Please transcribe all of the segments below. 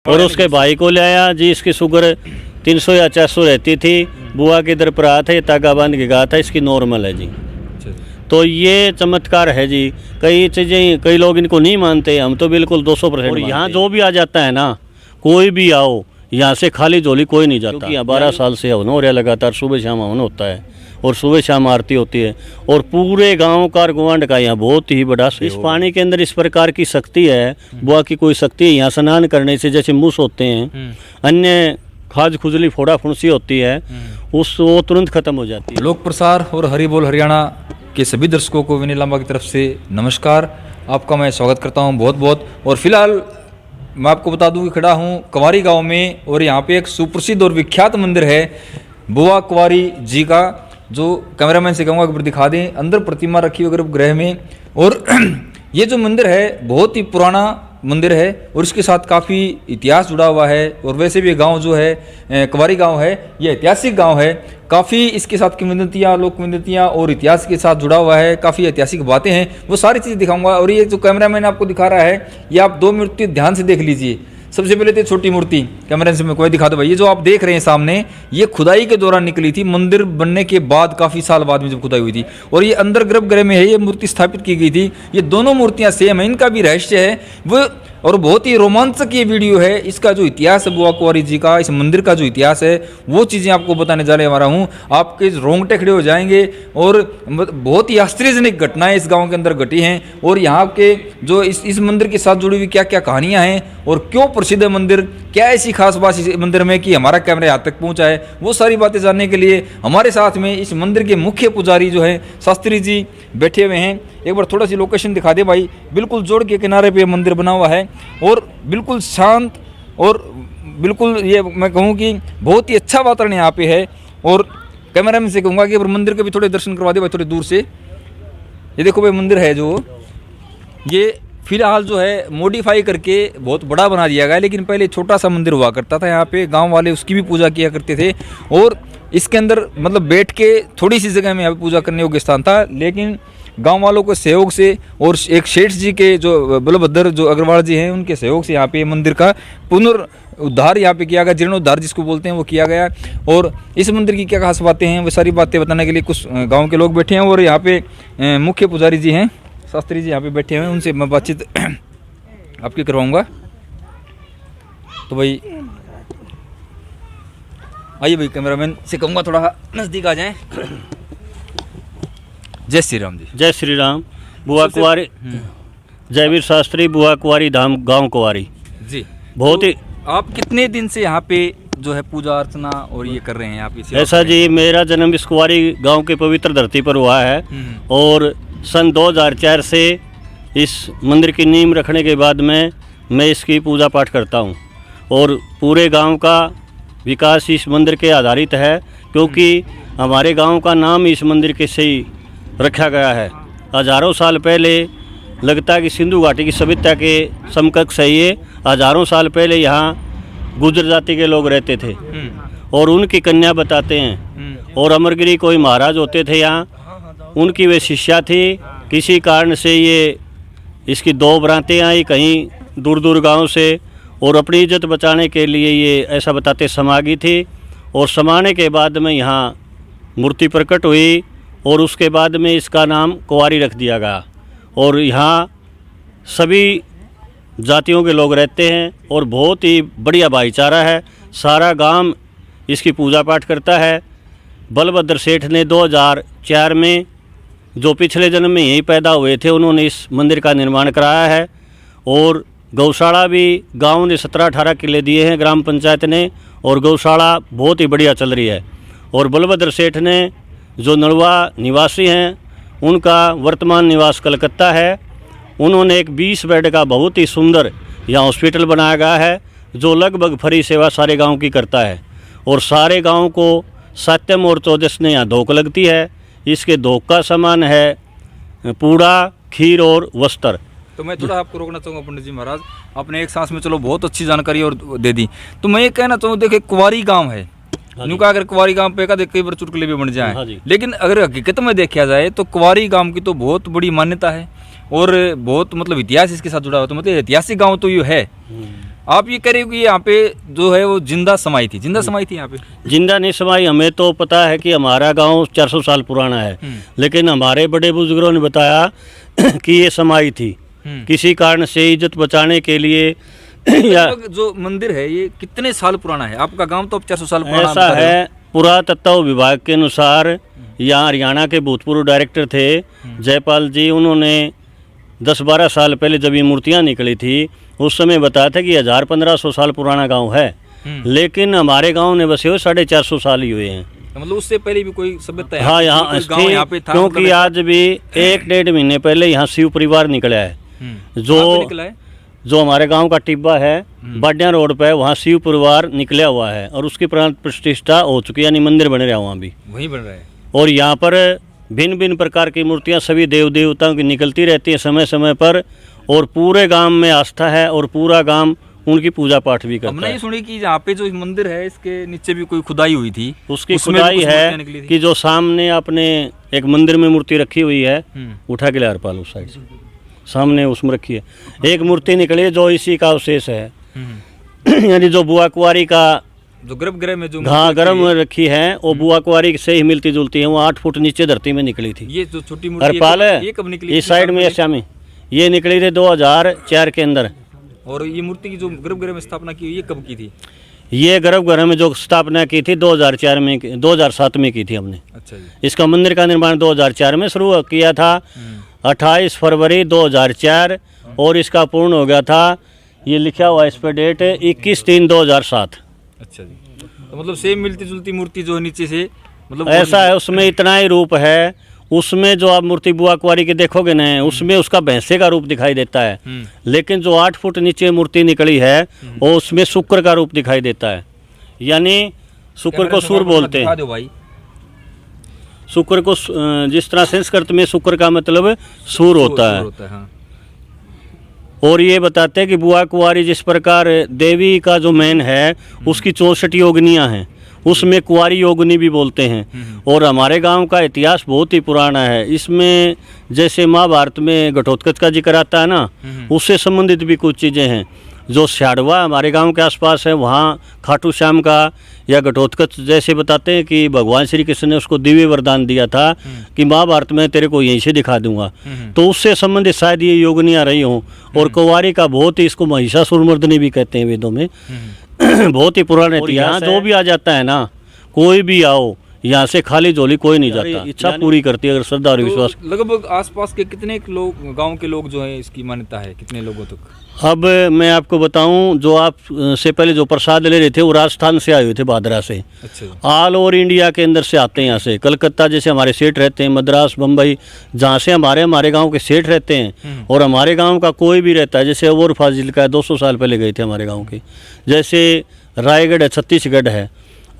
और उसके भाई को ले आया जी। इसकी शुगर 300 या 400 रहती थी। बुआ के इधर पर आया था, ये तागा बांध के गया था, इसकी नॉर्मल है जी। तो ये चमत्कार है जी। कई चीज़ें कई लोग इनको नहीं मानते, हम तो बिल्कुल 200%। और यहाँ जो भी आ जाता है ना, कोई भी आओ, यहाँ से खाली झोली कोई नहीं जाता। यहाँ 12 साल से हवन हो रहा लगातार, सुबह शाम हवन होता है और सुबह शाम आरती होती है। और पूरे गांव का गुआंढ का यहाँ बहुत ही बड़ा इस पानी के अंदर इस प्रकार की शक्ति है, बुआ की कोई शक्ति है। यहाँ स्नान करने से जैसे मूस होते हैं, अन्य खाज खुजली फोड़ा फुंसी होती है, वो तुरंत खत्म हो जाती है। लोक प्रसार और हरि बोल हरियाणा के सभी दर्शकों को विनय लांबा की तरफ से नमस्कार। आपका मैं स्वागत करता हूं बहुत बहुत। और फिलहाल मैं आपको बता दूं कि खड़ा हूं कुंवारी गांव में, और यहां पे एक सुप्रसिद्ध और विख्यात मंदिर है बुआ कुंवारी जी का, जो कैमरामैन से कहूँगा कि दिखा दें। अंदर प्रतिमा रखी हुई गर्भगृह में, और ये जो मंदिर है बहुत ही पुराना मंदिर है और इसके साथ काफ़ी इतिहास जुड़ा हुआ है। और वैसे भी गांव जो है कुंवारी गांव है, ये ऐतिहासिक गांव है। काफ़ी इसके साथ किंवदंतियाँ, लोक किंवदंतियाँ और इतिहास के साथ जुड़ा हुआ है। काफ़ी ऐतिहासिक बातें हैं, वो सारी चीज़ें दिखाऊंगा। और ये जो कैमरामैन आपको दिखा रहा है, ये आप 2 मूर्ति ध्यान से देख लीजिए। सबसे पहले तो छोटी मूर्ति कैमरे से मैं कोई दिखा दो भाई। ये जो आप देख रहे हैं सामने, ये खुदाई के दौरान निकली थी, मंदिर बनने के बाद काफ़ी साल बाद में जब खुदाई हुई थी। और ये अंदर गर्भगृह में है, ये मूर्ति स्थापित की गई थी। ये दोनों मूर्तियां सेम है, इनका भी रहस्य है वो। और बहुत ही रोमांचक ये वीडियो है। इसका जो इतिहास है बुआ कुंवारी जी का, इस मंदिर का जो इतिहास है, वो चीज़ें आपको बताने जा रहा हूँ। आपके रोंगटे खड़े हो जाएंगे। और बहुत ही आश्चर्यजनक घटनाएं इस गांव के अंदर घटी हैं। और यहाँ के जो इस मंदिर के साथ जुड़ी हुई क्या क्या कहानियाँ हैं, और क्यों प्रसिद्ध है मंदिर, क्या ऐसी खास बात इस मंदिर में कि हमारा कैमरा यहाँ तक पहुँचा है, वो सारी बातें जानने के लिए हमारे साथ में इस मंदिर के मुख्य पुजारी जो हैं शास्त्री जी बैठे हुए हैं। एक बार थोड़ा सी लोकेशन दिखा दे भाई। बिल्कुल जोड़ के किनारे पे मंदिर बना हुआ है और बिल्कुल शांत, और बिल्कुल ये मैं कहूँ कि बहुत ही अच्छा वातावरण यहाँ पे है। और कैमरामैन से कहूँगा कि मंदिर के भी थोड़े दर्शन करवा दे भाई, थोड़े दूर से। ये देखो भाई, मंदिर है जो ये फिलहाल जो है मॉडिफाई करके बहुत बड़ा बना दिया गया है, लेकिन पहले छोटा सा मंदिर हुआ करता था यहाँ पे। गांव वाले उसकी भी पूजा किया करते थे, और इसके अंदर मतलब बैठ के थोड़ी सी जगह में यहाँ पे पूजा करने योग्य स्थान था। लेकिन गांव वालों के सहयोग से और एक सेठ जी के जो बलभद्र जो अग्रवाल जी हैं, उनके सहयोग से यहाँ पे मंदिर का पुनरुद्धार यहाँ पे किया गया, जीर्णोद्धार जिसको बोलते हैं वो किया गया। और इस मंदिर की क्या खास बातें हैं, वो सारी बातें बताने के लिए कुछ गाँव के लोग बैठे हैं। और यहाँ पे मुख्य पुजारी जी हैं, शास्त्री जी यहाँ पे बैठे हैं, उनसे मैं बातचीत आपकी करवाऊंगा। तो भाई आइए भाई, कैमरामैन से कहूँगा थोड़ा नज़दीक आ जाएं। जय श्री राम जी। जय श्री राम। बुआ कुंवारी, जयवीर शास्त्री, बुआ कुंवारी धाम, गांव कुंवारी जी। बहुत ही आप कितने दिन से यहाँ पे जो है पूजा अर्चना और ये कर रहे हैं आप? ऐसा जी, मेरा जन्म इस कुंवारी गांव के पवित्र धरती पर हुआ है। और सन 2004 से इस मंदिर की नींव रखने के बाद में मैं इसकी पूजा पाठ करता हूँ। और पूरे गांव का विकास इस मंदिर के आधारित है, क्योंकि हमारे गांव का नाम इस मंदिर के से ही रखा गया है। हजारों साल पहले लगता है कि सिंधु घाटी की सभ्यता के समकक्ष है ये। हजारों साल पहले यहाँ गुर्जर जाति के लोग रहते थे, और उनकी कन्या बताते हैं। और अमरगिरी कोई महाराज होते थे यहाँ, उनकी वे शिष्या थी। किसी कारण से ये इसकी 2 बरातें आई कहीं दूर दूर गांव से, और अपनी इज्जत बचाने के लिए ये ऐसा बताते समा गई थी। और समाने के बाद में यहाँ मूर्ति प्रकट हुई, और उसके बाद में इसका नाम कुंवारी रख दिया गया। और यहाँ सभी जातियों के लोग रहते हैं, और बहुत ही बढ़िया भाईचारा है। सारा गांव इसकी पूजा पाठ करता है। बलभद्र सेठ ने 2004 में, जो पिछले जन्म में यहीं पैदा हुए थे, उन्होंने इस मंदिर का निर्माण कराया है। और गौशाला भी गांव ने 17-18 किले दिए हैं ग्राम पंचायत ने, और गौशाला बहुत ही बढ़िया चल रही है। और बलभद्र सेठ ने, जो नलवा निवासी हैं, उनका वर्तमान निवास कलकत्ता है। उन्होंने एक 20 बेड का बहुत ही सुंदर यहाँ हॉस्पिटल बनाया गया है, जो लगभग फ्री सेवा सारे गांव की करता है। और सारे गांव को सत्यम और चौदस ने यहाँ धोक लगती है। इसके धोक का सामान है पूड़ा, खीर और वस्त्र। तो मैं थोड़ा आपको रोकना चाहूँगा पंडित जी महाराज, आपने एक सांस में चलो बहुत अच्छी जानकारी और दे दी। तो मैं ये कहना चाहूँ, देखिए कुंवारी गांव है, नुका अगर कुंवारी गांव पे का कई बार चुटकुले भी बन जाए, लेकिन अगर हकीकत में देखा जाए तो कुंवारी गांव की तो बहुत बड़ी मान्यता है और बहुत मतलब इतिहास इसके साथ जुड़ा हुआ। तो मतलब ऐतिहासिक गांव तो ये है। आप ये कह रहे हो कि यहाँ पे जो है वो जिंदा समाई थी, जिंदा समाई थी यहाँ पे? जिंदा नहीं समाई, हमें तो पता है कि हमारा गांव 400 साल पुराना है, लेकिन हमारे बड़े बुजुर्गों ने बताया कि ये समाई थी किसी कारण से इज्जत बचाने के लिए या जो मंदिर है ये कितने साल पुराना है? आपका गांव तो अब 400 साल पुराना ऐसा है। पुरातत्व विभाग के अनुसार यहाँ हरियाणा के भूतपूर्व डायरेक्टर थे जयपाल जी, उन्होंने 10-12 साल पहले जब ये मूर्तियाँ निकली थी उस समय बताया था कि 1000-1500 साल पुराना गांव है, लेकिन हमारे गांव ने बसे हुए 450 साल ही हुए हैं। मतलब उससे पहले भी कोई सभ्यता है? हाँ, यहाँ पे था, क्योंकि मतलब आज भी 1-1.5 महीने पहले यहाँ शिव परिवार निकला है। निकला है? जो हमारे गांव का टिब्बा है बाडिया रोड पे, वहाँ शिव परिवार निकला हुआ है और उसकी प्राण प्रतिष्ठा हो चुकी है, यानी मंदिर बन रहा है वहाँ भी, वहीं बन रहा है। और यहाँ पर भिन्न भिन्न प्रकार की मूर्तियाँ सभी देव देवताओं की निकलती रहती है समय समय पर, और पूरे गांव में आस्था है और पूरा गांव उनकी पूजा पाठ भी करता है। हमने ये सुनी कि यहाँ पे जो मंदिर है इसके नीचे भी कोई खुदाई हुई थी, उसकी खुदाई है कि जो सामने आपने एक मंदिर में मूर्ति रखी हुई है, उठा के ले हरपाल उस साइड से सामने उसमें रखी है एक मूर्ति निकली जो इसी का अवशेष है। यानी जो बुआ कुंवारी का जो गर्भगृह में जो गर्भ में रखी है वो बुआ कुंवारी से ही मिलती जुलती है। वो 8 फुट नीचे धरती में निकली थी। ये जो छोटी मूर्ति हरपाल ये कब निकली? इस साइड में एशिया में ये निकली थी 2004 के अंदर। और ये मूर्ति की जो गर्भगृह में स्थापना की ये कब की थी? ये गर्भगृह में जो स्थापना की थी 2007 में की थी हमने। अच्छा जी। इसका मंदिर का निर्माण 2004 में शुरू किया था, 28 फरवरी 2004, और इसका पूर्ण हो गया था, ये लिखा हुआ इस पर डेट 21/3/2007। अच्छा जी। तो मतलब सेम मिलती जुलती मूर्ति जो नीचे से मतलब ऐसा है, उसमें इतना ही रूप है। उसमें जो आप मूर्ति बुआ कुंवारी के देखोगे ना, उसमें उसका भैंसे का रूप दिखाई देता है, लेकिन जो 8 फुट नीचे मूर्ति निकली है वो उसमें शुक्र का रूप दिखाई देता है। यानी शुक्र को सूर बोलते हैं। भाई शुक्र को जिस तरह संस्कृत में शुक्र का मतलब सूर होता है। हाँ। और ये बताते हैं कि बुआ कुंवारी जिस प्रकार देवी का जो मेन है उसकी 64 योगिनियाँ हैं, उसमें कुंवारी योगिनी भी बोलते हैं। और हमारे गांव का इतिहास बहुत ही पुराना है। इसमें जैसे महाभारत में घटोत्कच का जिक्र आता है ना, उससे संबंधित भी कुछ चीज़ें हैं। जो स्याड़वा हमारे गांव के आसपास है, वहाँ खाटू श्याम का या घटोत्कच जैसे बताते हैं कि भगवान श्री कृष्ण ने उसको दिव्य वरदान दिया था कि महाभारत में तेरे को यहीं से दिखा दूंगा, तो उससे संबंधित शायद ये योगिनियाँ रही हों। और कुंवारी का बहुत ही, इसको महिषासुरमर्दिनी भी कहते हैं वेदों में, बहुत ही पुराना इतिहास। जो भी आ जाता है ना, कोई भी आओ यहाँ से खाली झोली कोई नहीं जाता, इच्छा पूरी करती है अगर श्रद्धा और विश्वास। लगभग आसपास के कितने लोग, गांव के लोग जो हैं, इसकी मान्यता है कितने लोगों तक? अब मैं आपको बताऊं, जो आप से पहले जो प्रसाद ले रहे थे वो राजस्थान से आए हुए थे, भादरा से। अच्छा। ऑल ओवर इंडिया के अंदर से आते हैं यहाँ से। कलकत्ता जैसे हमारे सेठ रहते हैं, मद्रास, बम्बई, जहाँ से हमारे गांव के सेठ रहते हैं, और हमारे गांव का कोई भी रहता है, जैसे और फाजिल का 200 साल पहले गए थे हमारे गाँव के। जैसे रायगढ़ है, छत्तीसगढ़ है,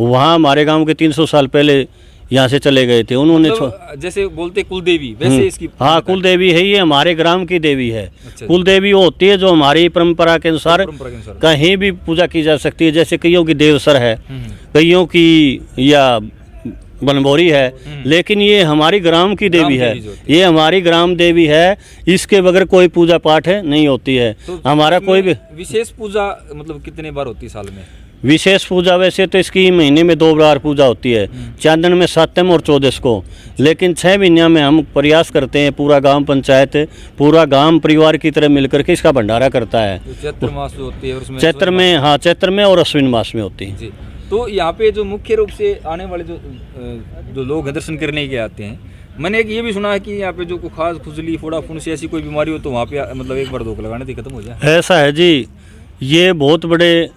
वहाँ हमारे गांव के 300 साल पहले यहाँ से चले गए थे। उन्होंने जैसे बोलते कुलदेवी, वैसे इसकी हाँ कुलदेवी है, ये हमारे ग्राम की देवी है। अच्छा। कुलदेवी वो होती है जो हमारी परंपरा के अनुसार कहीं भी पूजा की जा सकती है। जैसे कईयों की देवसर है, कईयों की या बनभोरी है, लेकिन ये हमारी ग्राम की देवी है। ये हमारी ग्राम देवी है, इसके बगैर कोई पूजा पाठ नहीं होती है। तो हमारा कोई भी विशेष पूजा मतलब कितने बार होती है साल में? विशेष पूजा वैसे तो इसकी महीने में 2 बार पूजा होती है, चांदन में 7 और 14 को, लेकिन 6 महीने में हम प्रयास करते हैं, पूरा गांव पंचायत, पूरा गांव परिवार की तरह मिलकर के इसका भंडारा करता है। चैत्र मास में होती है, उसमें चैत्र में, हाँ चैत्र में और अश्विन मास में होती है। तो यहाँ पे जो मुख्य रूप से आने वाले जो लोग दर्शन करने के आते हैं, मैंने एक ये भी सुना है कि यहाँ पे जो खास खुजली, फोड़ा फुंसी ऐसी कोई बीमारी हो तो वहाँ पे मतलब एक बार धोखा लगाने से खत्म हो जाए। ऐसा है जी, ये बहुत बड़े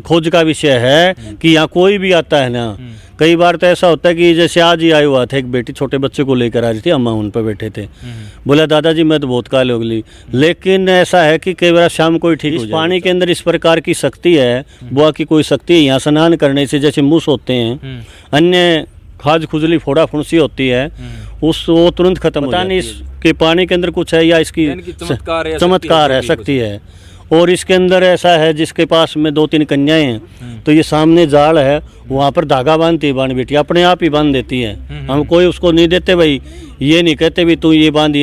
खोज का विषय है कि यहाँ कोई भी आता है ना। कई बार तो ऐसा होता है कि जैसे आज ही आया हुआ था एक बेटी, छोटे बच्चे को लेकर आ रही थी, अम्मा उन पर बैठे थे, बोला दादाजी मैं तो बहुत काल हो गई। लेकिन ऐसा है कि कई बार शाम को ही ठीक हो जाए। पानी के अंदर इस प्रकार की शक्ति है, बुआ की कोई शक्ति है। यहाँ स्नान करने से जैसे मूस होते हैं, अन्य खाज खुजली फोड़ा फुंसी होती है, वो तुरंत खत्म हो जाती है। इसके पानी के अंदर कुछ है या इसकी चमत्कार है, शक्ति है। और इसके अंदर ऐसा है, जिसके पास में 2-3 कन्याएं हैं, तो ये सामने जाल है, वहाँ पर धागा बांधती है बाण बेटी, अपने आप ही बांध देती है। हम कोई उसको नहीं देते भाई, ये नहीं कहते भी तू ये बांध,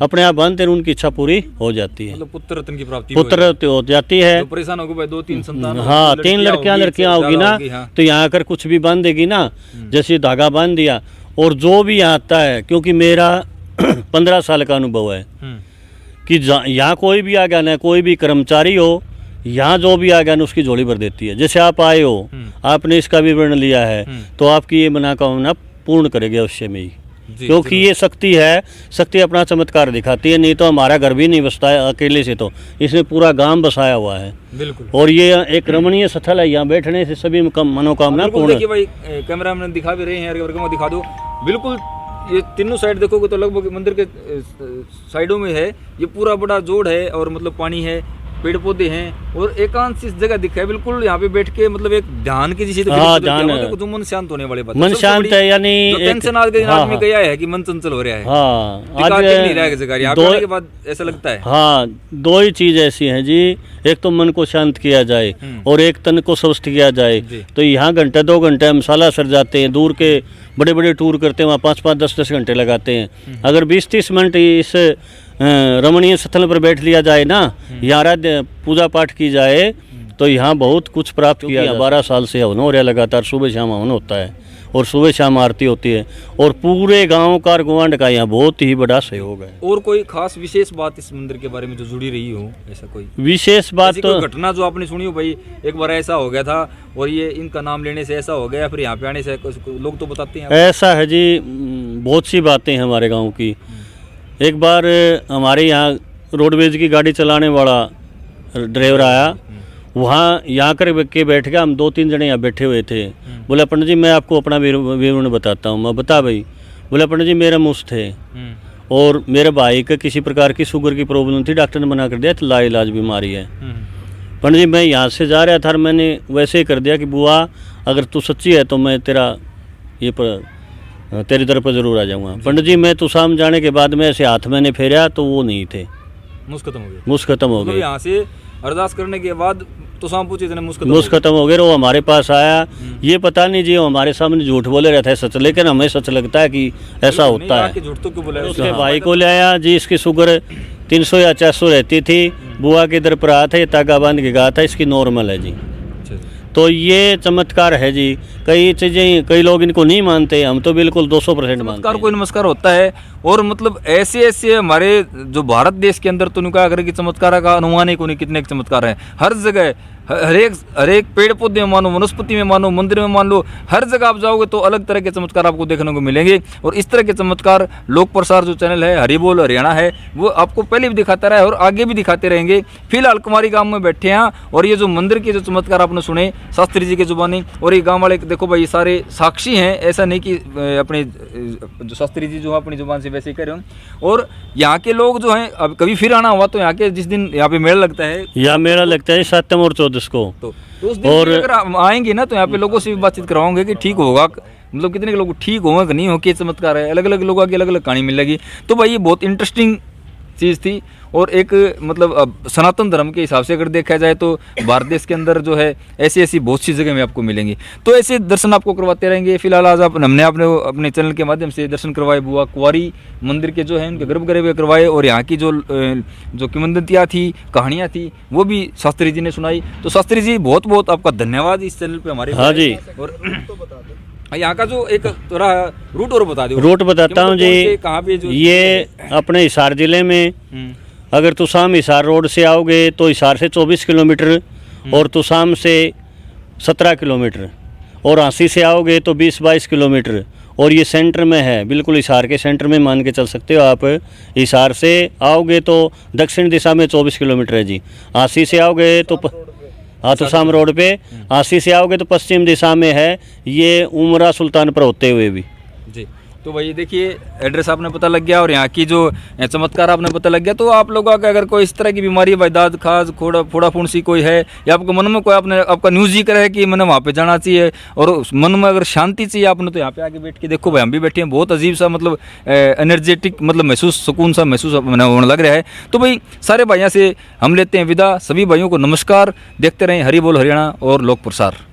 अपने आप बांधते हैं, उनकी इच्छा पूरी हो जाती है, मतलब पुत्र रत्न की प्राप्ति पुत्र हो जाती है। तो परेशान हो गए भाई, 2-3 संतान, हाँ, 3 लड़कियां होगी ना, तो यहाँ आकर कुछ भी बांध देगी ना, जैसे धागा बांध दिया। और जो भी यहाँ आता है, क्योंकि मेरा 15 साल का अनुभव है कि यहाँ कोई भी आ गया ना, कोई भी कर्मचारी हो, यहाँ जो भी आ गया ना, उसकी झोली भर देती है। जैसे आप आए हो, आपने इसका विवरण लिया है, तो आपकी ये मनोकामना पूर्ण करेगी अवश्य में ही, क्योंकि ये शक्ति है। शक्ति अपना चमत्कार दिखाती है, नहीं तो हमारा घर भी नहीं बसता है अकेले से, तो इसने पूरा गांव बसाया हुआ है। बिल्कुल। और ये एक रमणीय स्थल है, यहाँ बैठने से सभी मनोकामना पूर्ण। देखिए भाई, कैमरा में दिखा भी रहे हैं, दिखा दो। बिल्कुल, ये तीनों साइड देखोगे तो लगभग मंदिर के साइडों में है, ये पूरा बड़ा जोड़ है, और मतलब पानी है, पेड़ पौधे हैं, और एकांत सी जगह दिखा है बिल्कुल। यहाँ पे बैठ के मतलब एक ध्यान की जैसे, तो मन शांत होने वाले बात, मन शांत है, यानी टेंशन आदमी गया है कि मन चंचल हो रहा है। हाँ, आज नहीं रहा है जगह, यहाँ पे आने के बाद ऐसा लगता है। हाँ, 2 ही चीज ऐसी हैं जी, एक तो मन को शांत किया जाए और एक तन को स्वस्थ किया जाए। तो यहाँ घंटे 2 घंटे हम सालासर जाते हैं, दूर के बड़े बड़े टूर करते हैं, वहाँ 5-5, 10-10 घंटे लगाते हैं। अगर 20-30 मिनट इस रमणीय स्थल पर बैठ लिया जाए ना, यहाँ आराध्य पूजा पाठ की जाए, तो यहाँ बहुत कुछ प्राप्त किया। 12 साल से हवन हो रहा है लगातार, सुबह शाम हवन होता है, और सुबह शाम आरती होती है, और पूरे गांव का और गुआंढ का यहाँ बहुत ही बड़ा सहयोग है। और कोई खास विशेष बात इस मंदिर के बारे में जो जुड़ी रही हो, ऐसा कोई विशेष बात? तो घटना जो आपने सुनी हो भाई, एक बार ऐसा हो गया था और ये इनका नाम लेने से ऐसा हो गया, फिर यहाँ पे आने से लोग तो बताते हैं। ऐसा है जी, बहुत सी बातें हैं हमारे गाँव की। एक बार हमारे यहाँ रोडवेज की गाड़ी चलाने वाला ड्राइवर आया, वहाँ यहाँ कर के बैठ गया, हम 2-3 जने यहाँ बैठे हुए थे। बोला पंडित जी मैं आपको अपना विवरण बताता हूँ। मैं बता भाई। बोला पंडित जी मेरा मुफ्त है, और मेरे भाई का किसी प्रकार की शुगर की प्रॉब्लम थी, डॉक्टर ने मना कर दिया, तो लाइलाज बीमारी है। पंडित जी मैं यहाँ से जा रहा था, मैंने वैसे ही कर दिया कि बुआ अगर तू सच्ची है तो मैं तेरी तरफ पर जरूर आ जाऊँगा। पंडित जी मैं तो शाम जाने के बाद में ऐसे हाथ मैंने फेरा तो वो नहीं थे, मुझ खत्म हो गया। मुझ खत्म हो गए। यहाँ से अरदास करने के बाद तो शाम पूछे थे, मुझ खत्म हो गए। वो हमारे पास आया, ये पता नहीं जी, वो हमारे सामने झूठ बोले रहता है सच, लेकिन हमें सच लगता है कि ऐसा होता है। झूठ तो क्यों बोला? उसके भाई को ले आया जी, इसकी शुगर 300 या 400 रहती थी, बुआ के इधर पर आया था, ये तागा बांध के गया था, इसकी नॉर्मल है जी। तो ये चमत्कार है जी। कई चीज़ें कई लोग इनको नहीं मानते, हम तो बिल्कुल 200% मानते हैं। कोई नमस्कार होता है, और मतलब ऐसे ऐसे हमारे जो भारत देश के अंदर तो उनका अगर कि चमत्कार का अनुमान ही कोई कितने चमत्कार हैं। हर जगह हर एक पेड़ पौधे में मानो, वनस्पति में मानो, मंदिर में मान लो, हर जगह आप जाओगे तो अलग तरह के चमत्कार आपको देखने को मिलेंगे। और इस तरह के चमत्कार लोक प्रसार जो चैनल है हरि बोल हरियाणा है, वो आपको पहले भी दिखाता रहा है और आगे भी दिखाते रहेंगे। फिलहाल कुमारी गांव में बैठे हैं, और ये जो मंदिर के जो चमत्कार आपने सुने शास्त्री जी के जुबानी, और ये गाँव वाले देखो भाई सारे साक्षी हैं, ऐसा नहीं कि अपने जो शास्त्री जी जो अपनी जुबान से वैसे ही कर रहे हो। और यहाँ के लोग जो हैं, अब कभी फिर आना हुआ तो यहाँ के जिस दिन यहाँ पे मेला लगता है, यहाँ मेला लगता है 7 और 14 को, तो उस दिन और अगर आएंगे ना तो यहाँ पे लोगों से भी बातचीत करवाओगे कि ठीक होगा, मतलब कितने लोग ठीक होंगे कि नहीं हो, क्या चमत्कार है, अलग अलग लोगों की अलग अलग कहानी मिलेगी। तो भाई ये बहुत इंटरेस्टिंग चीज़ थी। और एक मतलब सनातन धर्म के हिसाब से अगर देखा जाए तो भारत देश के अंदर जो है ऐसी ऐसी बहुत सी जगह में आपको मिलेंगी, तो ऐसे दर्शन आपको करवाते रहेंगे। फिलहाल आज हमने अपने चैनल के माध्यम से दर्शन करवाए बुआ कुंवारी मंदिर के जो है उनके गर्भगृह में करवाए, और यहाँ की जो किंवदंतियाँ थी, कहानियाँ थी, वो भी शास्त्री जी ने सुनाई। तो शास्त्री जी बहुत बहुत आपका धन्यवाद इस चैनल पर हमारे। हाँ जी। और यहाँ का जो एक थोड़ा रूट और बता दो। रूट बताता हूँ जी, कहाँ पे ये अपने हिसार जिले में अगर तुसाम हिसार रोड से आओगे तो हिसार से 24 किलोमीटर, और तुसाम से 17 किलोमीटर, और हांसी से आओगे तो 20-22 किलोमीटर, और ये सेंटर में है, बिल्कुल हिसार के सेंटर में मान के चल सकते हो आप। हिसार से आओगे तो दक्षिण दिशा में 24 किलोमीटर है जी। हांसी से आओगे तो तुसाम रोड पे, हांसी से आओगे तो पश्चिम दिशा में है, ये उमरा सुल्तानपुर होते हुए भी जी। तो भाई देखिए एड्रेस आपने पता लग गया और यहाँ की जो चमत्कार आपने पता लग गया। तो आप लोगों का अगर कोई इस तरह की बीमारी भाई दाद खाज फोड़ा फुंसी कोई है या आपके मन में कोई आपने आपका न्यूज़ ही करे कि मैंने वहाँ पे जाना चाहिए और उस मन में अगर शांति चाहिए आपने, तो यहाँ पे आके बैठ के देखो भाई, हम भी बैठे हैं, बहुत अजीब सा मतलब एनर्जेटिक मतलब महसूस सुकून सा महसूस होने लग रहा है। तो भाई सारे भाइयों से हम लेते हैं विदा, सभी भाइयों को नमस्कार, देखते रहें हरी बोल हरियाणा और लोक प्रसार।